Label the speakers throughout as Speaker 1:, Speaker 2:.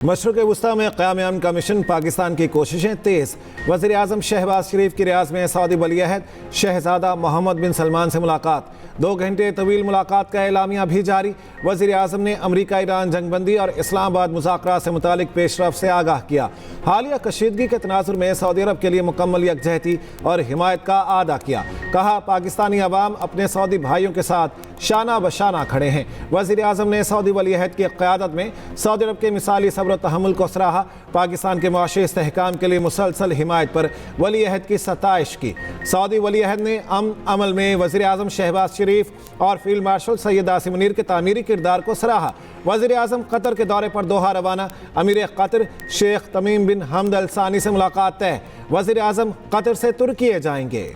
Speaker 1: मशरक़ वुस्ता में क़याम अमन का मिशन, पाकिस्तान की कोशिशें तेज़। वज़ीर आज़म शहबाज शरीफ की रियाज़ में सऊदी वली-अहद शहज़ादा मोहम्मद बिन सलमान से मुलाकात। 2 घंटे तवील मुलाकात का एलामिया भी जारी। वज़ीर आज़म ने अमरीका ईरान जंगबंदी और इस्लामाबाद मुज़ाकरात से मुतालिक पेशरफ से आगाह किया। हालिया कशीदगी के तनाजुर में सऊदी अरब के लिए मुकम्मल यकजहती और हिमायत का आदा किया। कहा, पाकिस्तानी अवाम अपने सऊदी भाइयों के साथ शाना बशाना खड़े हैं। वज़ीर आज़म ने सऊदी वली-अहद की क़यादत में सऊदी अरब के मिसाली सब्र तहम्मुल को सराहा। पाकिस्तान के मुआशी इस्तेहकाम के लिए मुसलसल हिमायत पर वली-अहद की सताइश की। सऊदी वली-अहद ने अमल में वज़ीर आज़म शहबाज शरीफ और फील्ड मार्शल सैयद आसिम मुनीर के तामीरी किरदार को सराहा। वज़ीर आज़म कतर के दौरे पर दोहा रवाना। अमीर कतर शेख तमीम बिन हमद अल सानी से मुलाकात तय। वज़ीर आज़म कतर से तुर्की जाएंगे।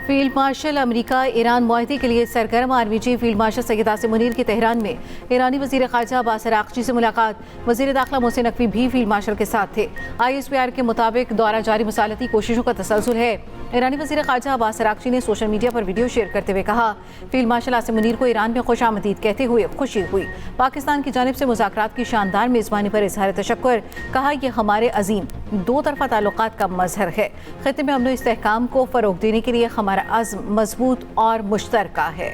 Speaker 2: फील्ड मार्शल अमेरिका ईरान मुआहदे के लिए सरगर्म। Army chief field marshal Syed Asim Munir की तेहरान में ईरानी वज़ीर ख़ारजा अब्बास अराग़ची से मुलाकात। वज़ीर दाखिला मोहसिन नकवी भी फील्ड मार्शल के साथ थे। ISPR के मुताबिक दौरा जारी मुसालती कोशिशों का तसलसल है। ईरानी वज़ीर ख़ारजा अब्बास अराग़ची ने सोशल मीडिया पर वीडियो शेयर करते हुए कहा, फील्ड मार्शल आसिम मुनीर को ईरान में खुशामदीद कहते हुए खुशी हुई। पाकिस्तान की जानिब से मुज़ाकरात की शानदार मेज़बानी पर इज़हार तशक्कुर। कहा, यह हमारे अजीम दो तरफ़ा ताल्लुकात का मज़हर है। ख़ित्ते में अमन व इस्तेहकाम को फ़रोग़ देने के लिए हमारा अज़्म मजबूत और मुश्तरका है।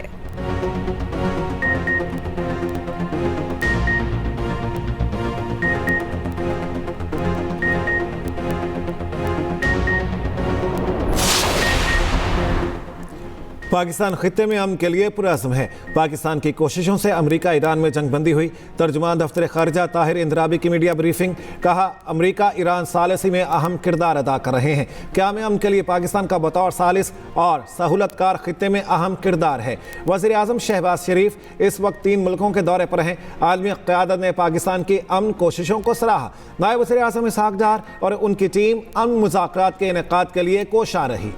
Speaker 1: पाकिस्तान खित्ते में अमन के लिए पुरअज़्म है। पाकिस्तान की कोशिशों से अमरीका ईरान में जंगबंदी हुई। तर्जुमान दफ्तर खारजा ताहिर इंदराबी की मीडिया ब्रीफिंग। कहा, अमरीका ईरान सालिसी में अहम किरदार अदा कर रहे हैं। क़याम अमन के लिए पाकिस्तान का बतौर सालिस और सहूलतकार खित्ते में अहम किरदार है। वज़ीर आज़म शहबाज शरीफ इस वक्त 3 मुल्कों के दौरे पर हैं। आलमी क़यादत ने पाकिस्तान की अमन कोशिशों को सराहा। नायब वज़ीर आज़म इसहाक़ डार और उनकी टीम अमन मुज़ाकरात के इनेकाद के लिए कोशा रही।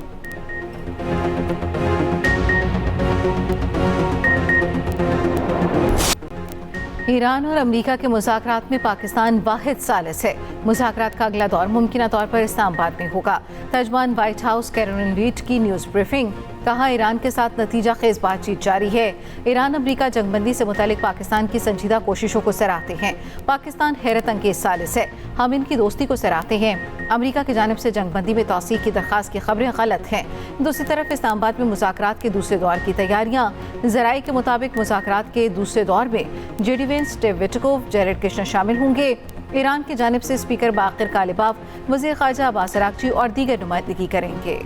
Speaker 2: ईरान और अमेरिका के मुज़ाकरात में पाकिस्तान वाहिद सालिस है। मुज़ाकरात का अगला दौर मुमकिना तौर पर इस्लामाबाद में होगा। तर्जुमान व्हाइट हाउस कैरोलिन लीड की न्यूज़ ब्रीफिंग। कहा, ईरान के साथ नतीजा खेज बातचीत जारी है। ईरान अमेरिका जंगबंदी से मुतालिक पाकिस्तान की संजीदा कोशिशों को सराहते हैं। पाकिस्तान हैरत अंगेज सालिस है। हम इनकी दोस्ती को सराहते हैं। अमेरिका की जानिब से जंगबंदी में तौसीक़ की दरख्वास्त की खबरें गलत हैं। दूसरी तरफ इस्लामाबाद में मुज़ाकरात के दूसरे दौर की तैयारियाँ। ज़राए के मुताबिक मुज़ाकरात के दूसरे दौर में JD Vance, Steve Witkoff, Jared Kushner शामिल होंगे। ईरान की जानिब से स्पीकर बाक़िर कालिबाफ, वज़ीर ख़ारजा अब्बास अराग़ची और दीगर नुमाइंदगी करेंगे।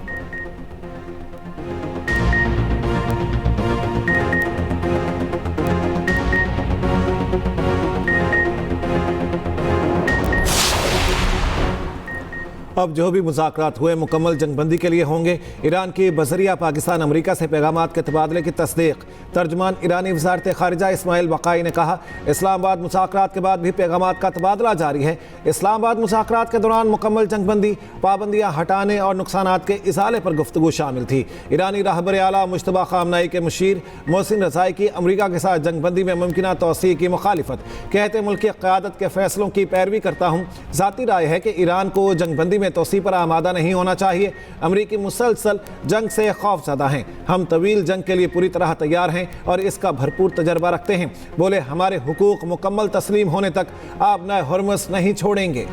Speaker 1: अब जो भी मुज़ाकरात हुए मुकम्मल जंगबंदी के लिए होंगे। ईरान की बज़रिया पाकिस्तान अमरीका से पैगामात के तबादले की तस्दीक। तर्जुमान ईरानी वज़ारत ख़ारिजा इस्माइल बक़ाई ने कहा, इस्लामाबाद मुज़ाकरात के बाद भी पैगामात का तबादला जारी है। इस्लामाबाद मुज़ाकरात के दौरान मुकम्मल जंगबंदी, पाबंदियाँ हटाने और नुकसानात के इज़ाले पर गुफ्तगू शामिल थी। ईरानी रहबर आला मुश्तबा ख़ामनाई के मुशीर मोहसिन रज़ाई की अमरीका के साथ जंगबंदी में मुमकिना तौसीक़ की मुखालिफत। कहते, मुल्क की क़यादत के फ़ैसलों की पैरवी करता हूँ। ज़ाती राय है कि ईरान को जंगबंदी में तोसी पर आमादा नहीं होना चाहिए। अमरीकी मुसलसल जंग से खौफज़दा हैं। हम तवील जंग के लिए पूरी तरह तैयार हैं और इसका भरपूर तजर्बा रखते हैं। बोले, हमारे हुकूक मुकम्मल तस्लीम होने तक आप नए हुर्मस नहीं छोड़ेंगे।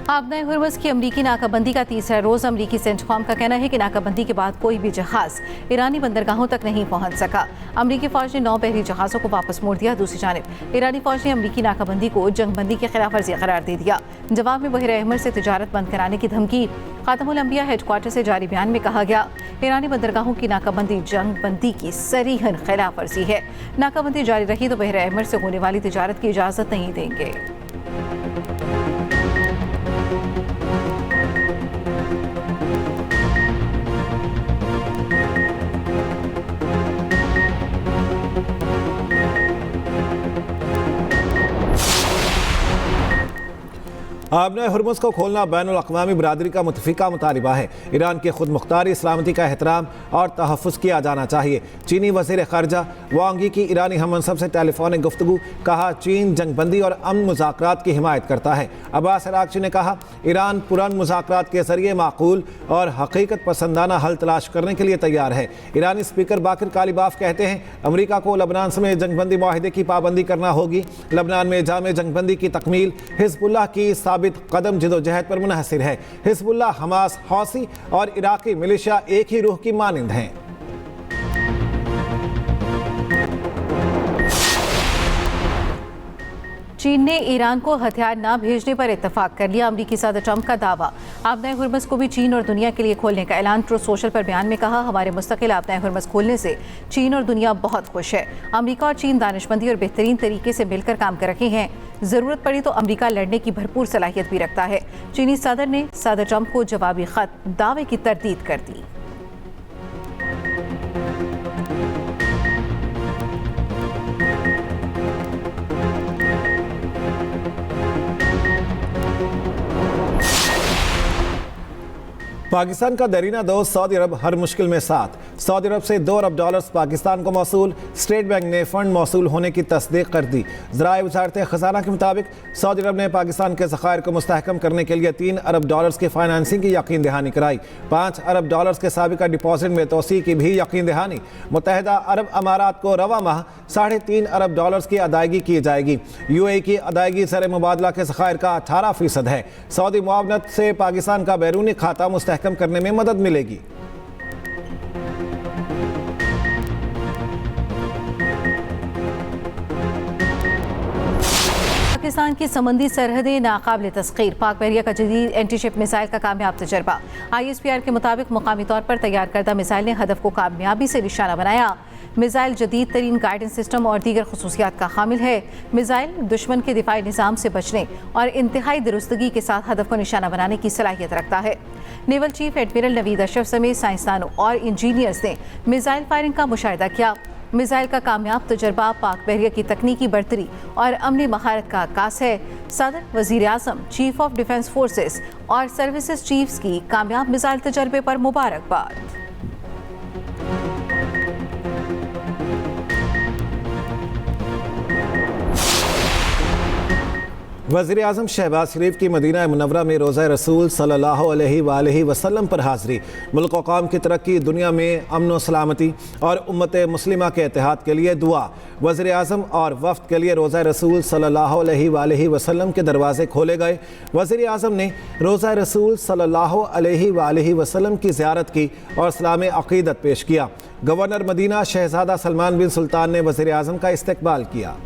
Speaker 2: आबनाए हुर्मस की अमरीकी नाकाबंदी का तीसरा रोज़। अमरीकी सेंटकॉम का कहना है कि नाकाबंदी के बाद कोई भी जहाज़ ईरानी बंदरगाहों तक नहीं पहुंच सका। अमरीकी फ़ौज ने 9 बहरी जहाज़ों को वापस मोड़ दिया। दूसरी जानिब ईरानी फ़ौज ने अमरीकी नाकाबंदी को जंगबंदी की खिलाफ वर्जी करार दे दिया। जवाब में बहर अहमर से तिजारत बंद कराने की धमकी। ख़ातमुल अंबिया हेडक्वार्टर से जारी बयान में कहा गया, ईरानी बंदरगाहों की नाकाबंदी जंगबंदी की सरीहन खिलाफ वर्जी है। नाकाबंदी जारी रही तो बहर अहमर से होने वाली तिजारत की इजाज़त नहीं देंगे।
Speaker 1: आबना हुर्मुज़ को खोलना बैनुल अक़वामी बिरादरी का मुतफ़िका मुतालिबा है। ईरान की खुद मुख्तारी सलामती का एहतराम और तहफ़्फ़ुज़ किया जाना चाहिए। चीनी वज़ीर ख़ारजा वांग यी की ईरानी हममनसब से टेलीफोनिक गुफ्तगू, कहा चीन जंगबंदी और अमन मुज़ाकरात की हिमायत करता है। अब्बास अराग़ची ने कहा ईरान पुरअमन मुज़ाकरात के ज़रिए माक़ूल और हकीकत पसंदाना हल तलाश करने के लिए तैयार है। ईरानी स्पीकर बाकिर कालिबाफ कहते हैं अमरीका को लबनान समेत जंगबंदी माहिदे की पाबंदी करना होगी। लबनान में जामे जंगबंदी की तकमील हिज़्बुल्लाह की साबित कदम जिदोजहद पर मुनहसिर है। हिज़्बुल्लाह, हमास, हौसी और इराकी मिलिशिया एक ही रूह की मानिंद हैं।
Speaker 2: चीन ने ईरान को हथियार न भेजने पर इत्तफाक कर लिया। अमरीकी सदर ट्रंप का दावा। आबना हुर्मुज़ को भी चीन और दुनिया के लिए खोलने का ऐलान। ट्रूथ सोशल पर बयान में कहा हमारे मुस्तकिल आबना हुर्मुज़ खोलने से चीन और दुनिया बहुत खुश है। अमरीका और चीन दानिशमंदी और बेहतरीन तरीके से मिलकर काम कर रहे हैं। ज़रूरत पड़ी तो अमरीका लड़ने की भरपूर सलाहियत भी रखता है। चीनी सदर ने सदर ट्रंप को जवाबी खत दावे की तरदीद कर दी।
Speaker 1: पाकिस्तान का दरीना दोस्त सऊदी अरब हर मुश्किल में साथ। सऊदी अरब से $2 अरब पाकिस्तान को मौसूल। स्टेट बैंक ने फंड मौसूल होने की तस्दीक कर दी। ज़राए वज़ारत ख़ज़ाना के मुताबिक सऊदी अरब ने पाकिस्तान के ज़ख़ायर को मुस्तहकम करने के लिए $3 अरब की फ़ाइनेंसिंग की यकीन दहानी कराई। $5 अरब के साबिक़ा डिपॉजिट में तोसी की भी यकीन दहानी। मुत्तहिदा अरब अमारात को रवा माह $3.5 अरब की अदायगी की जाएगी। UAE की अदायगी ज़र मुबादला के ज़ख़ायर का 18% है। सऊदी मुआवनत से पाकिस्तान का बैरूनी खाता मुस्तहकम करने में मदद मिलेगी।
Speaker 2: पाकिस्तान की समंदी सरहदें नाकाबिल तस्खीर। पाक बहरिया का जदीद एंटीशिप मिसाइल का कामयाब तजर्बा। ISPR के मुताबिक मुकामी तौर पर तैयार करदा मिसाइल ने हदफ को कामयाबी से निशाना बनाया। मिसाइल जदीद तरीन गाइडेंस सिस्टम और दीगर खसूसियात का हामिल है। मिसाइल दुश्मन के दिफाई निज़ाम से बचने और इंतहाई दुरुस्तगी के साथ हदफ को निशाना बनाने की सलाहियत रखता है। Naval chief admiral Naveed Ashraf समेत साइंसदानों और इंजीनियर्स ने मिसाइल फायरिंग का मुशाहिदा किया। मिसाइल का कामयाब तजर्बा पाक बहरिया की तकनीकी बर्तरी और अमली महारत का अक्कास है। सदर, वज़ीर आज़म, चीफ ऑफ डिफेंस फोर्सेस और सर्विसेज चीफ्स की कामयाब मिसाइल तजर्बे पर मुबारकबाद।
Speaker 1: वज़ीर आज़म शहबाज शरीफ की मदीना मुनव्वरा में रोज़ा रसूल सल्लल्लाहु अलैहि वसल्लम पर हाज़री। मुल्क व कौम की तरक्की, दुनिया में अमन व सलामती और उम्मत मुस्लिमा के इत्तेहाद के लिए दुआ। वज़ीर आज़म और वफ़द के लिए रोज़ा रसूल सल्लल्लाहु अलैहि वसल्लम के दरवाज़े खोले गए। वज़ीर आज़म ने रोज़ा रसूल सल्लल्लाहु अलैहि वसल्लम की ज़ियारत की और सलाम अक़ीदत पेश किया। गवर्नर मदीना शहज़ादा सलमान बिन सुल्तान ने वज़ीर आज़म का इस्तकबाल किया।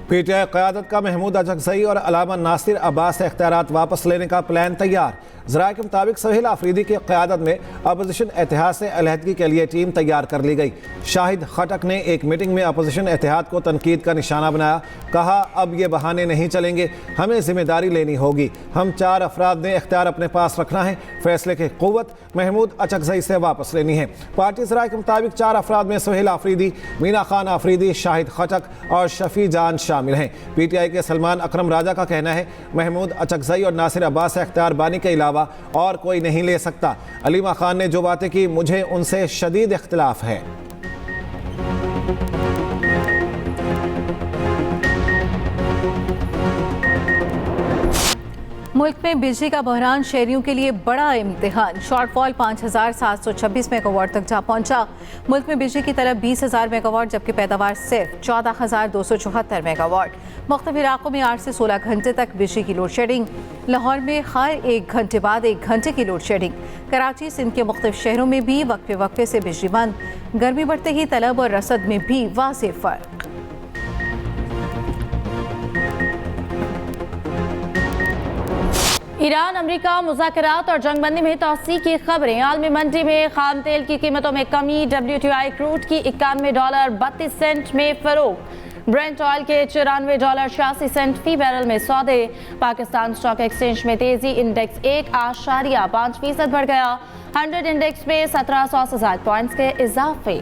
Speaker 1: PTI क़यादत का महमूद अचकज़ई और अलामा नासिर अब्बास से इख्तियारात वापस लेने का प्लान तैयार। ज़राए के मुताबिक सोहेल आफरीदी की क़यादत में अपोजिशन इत्तेहाद से अलहदगी के लिए टीम तैयार कर ली गई। शाहिद खटक ने एक मीटिंग में अपोजिशन इत्तेहाद को तनकीद का निशाना बनाया। कहा अब ये बहाने नहीं चलेंगे, हमें जिम्मेदारी लेनी होगी। हम 4 अफराद ने इख्तियार अपने पास रखना है। फैसले की क़ुव्वत महमूद अचकज़ई से वापस लेनी है। पार्टी ज़राए के मुताबिक 4 अफराद में सोहेल आफरीदी, मीना खान आफरीदी, शाहिद खटक और शफी जान शामिल हैं। PTI के सलमान अकरम राजा का कहना है महमूद अचकज़ई और नासिर अब्बास से इख्तियार बानी के अलावा और कोई नहीं ले सकता। अलीमा खान ने जो बातें की मुझे उनसे शदीद इख्तिलाफ है।
Speaker 2: मुल्क में बिजली का बहरान शहरियों के लिए बड़ा इम्तिहान। शॉर्टफॉल 5,726 मेगावाट तक जा पहुंचा। मुल्क में बिजली की तलब 20,000 मेगावाट जबकि पैदावार सिर्फ 14,274 मेगावाट। मुख्तलिफ इलाकों में 8 से 16 घंटे तक बिजली की लोड शेडिंग। लाहौर में हर 1 घंटे बाद 1 घंटे की लोड शेडिंग। कराची, सिंध के मुख्तलिफ शहरों में भी वक्फे वक्फे से बिजली बंद। गर्मी बढ़ते ही तलब और रसद में भी वाज़ेह फ़र्क।
Speaker 3: ईरान अमेरिका मुज़ाकरात और जंगबंदी में तोसी की खबरें। आलमी मंडी में खाम तेल की कीमतों में कमी। WTI क्रूड की $91.32 में फरोख्त। ब्रेंट ऑयल के $94.86 फी बैरल में सौदे। पाकिस्तान स्टॉक एक्सचेंज में तेजी। इंडेक्स 1.5% बढ़ गया। 100 इंडेक्स में 1700 पॉइंट्स के इजाफे।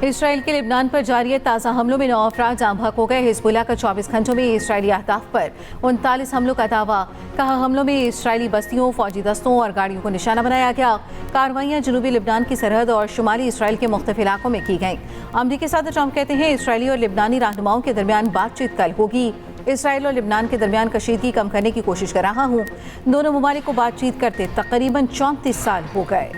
Speaker 2: इसराइल के लिबनान पर जारी ताज़ा हमलों में 9 अफराद जाँ बहक हो गए। हिजबुल्लाह का 24 घंटों में इसराइली अहदाफ पर 39 हमलों का दावा। कहा हमलों में इसराइली बस्तियों, फौजी दस्तों और गाड़ियों को निशाना बनाया गया। कार्रवाइयाँ जनूबी लिबनान की सरहद और शुमाली इसराइल के मुख्तलिफ इलाकों में की गईं। अमरीकी सदर ट्रंप कहते हैं इसराइली और लिबनानी रहनुमाओं के दरमियान बातचीत कल होगी। इसराइल और लिबनान के दरमियान कशीदगी कम करने की कोशिश कर रहा हूँ। दोनों ममालिक को बातचीत करते तकरीबन 34 साल हो गए।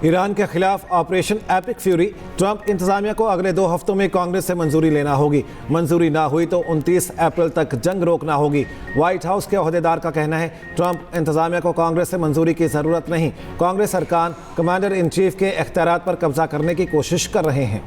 Speaker 1: ईरान के खिलाफ ऑपरेशन एपिक फ्यूरी, ट्रंप इंतजामिया को अगले 2 हफ्तों में कांग्रेस से मंजूरी लेना होगी। मंजूरी ना हुई तो 29 अप्रैल तक जंग रोकना होगी। व्हाइट हाउस के ओहदेदार का कहना है ट्रंप इंतजामिया को कांग्रेस से मंजूरी की जरूरत नहीं। कांग्रेस अरकान कमांडर इन चीफ के इख्तियारात पर कब्जा करने की कोशिश कर रहे हैं।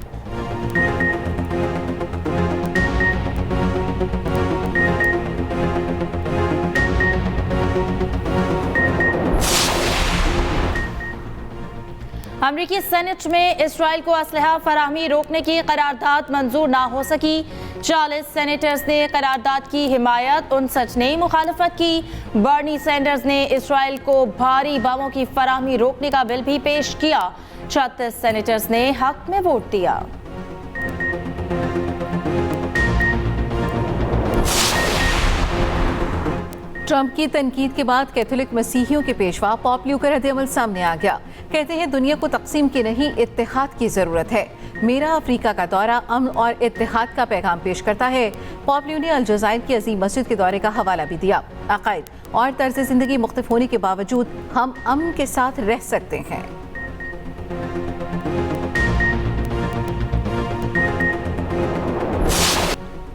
Speaker 3: अमरीकी सेनेट में इसराइल को असलहा फराहमी रोकने की करारदाद मंजूर ना हो सकी। 40 सेनेटर्स ने करारदाद की हिमायत, 59 ने मुखालफत की। बर्नी सैंडर्स ने इसराइल को भारी बमों की फराहमी रोकने का बिल भी पेश किया। 36 सेनेटर्स ने हक में वोट दिया।
Speaker 2: ट्रंप की तनकीद के बाद कैथोलिक मसीहियों के पेशवा पॉप लियो का रद्द-ए-अमल सामने आ गया। कहते हैं दुनिया को तकसीम की नहीं, इत्तेहाद की जरूरत है। मेरा अफ्रीका का दौरा अमन और इत्तेहाद का पैगाम पेश करता है। पॉप लियो ने अलजायर की अजीम मस्जिद के दौरे का हवाला भी दिया। अकायद और तर्ज जिंदगी मुख्तलिफ होने के बावजूद हम अमन के साथ रह सकते हैं।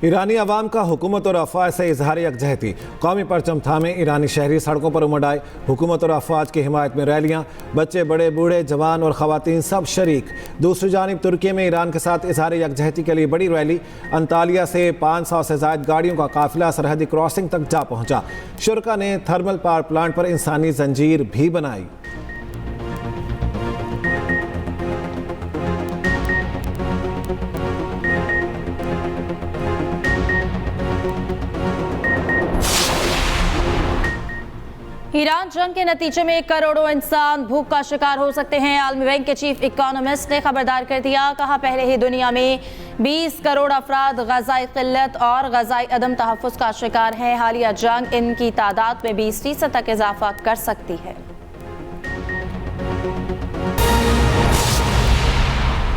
Speaker 1: ईरानी अवाम का हुकूमत और अफवाज से इजहार यकजहती। कौमी परचम थामे ईरानी शहरी सड़कों पर उमड़ आए। हुकूमत और अफवाज की हिमायत में रैलियां, बच्चे, बड़े, बूढ़े, जवान और ख़वातीन सब शरीक। दूसरी जानिब तुर्की में ईरान के साथ इजहार यकजहती के लिए बड़ी रैली। अंतालिया से 500 से ज़ायद गाड़ियों का काफिला सरहदी क्रॉसिंग तक जा पहुंचा। शुरका ने थर्मल पावर प्लांट पर इंसानी जंजीर भी बनाई।
Speaker 3: ईरान जंग के नतीजे में करोड़ों इंसान भूख का शिकार हो सकते हैं। आलमी बैंक के चीफ इकोनॉमिस्ट ने खबरदार कर दिया। कहा पहले ही दुनिया में 20 करोड़ अफराद ग़ज़ाई क़िल्लत और ग़ज़ाई अदम तहफ़्फ़ुज़ का शिकार हैं। हालिया जंग इनकी तादाद में 20% तक इजाफा कर सकती है।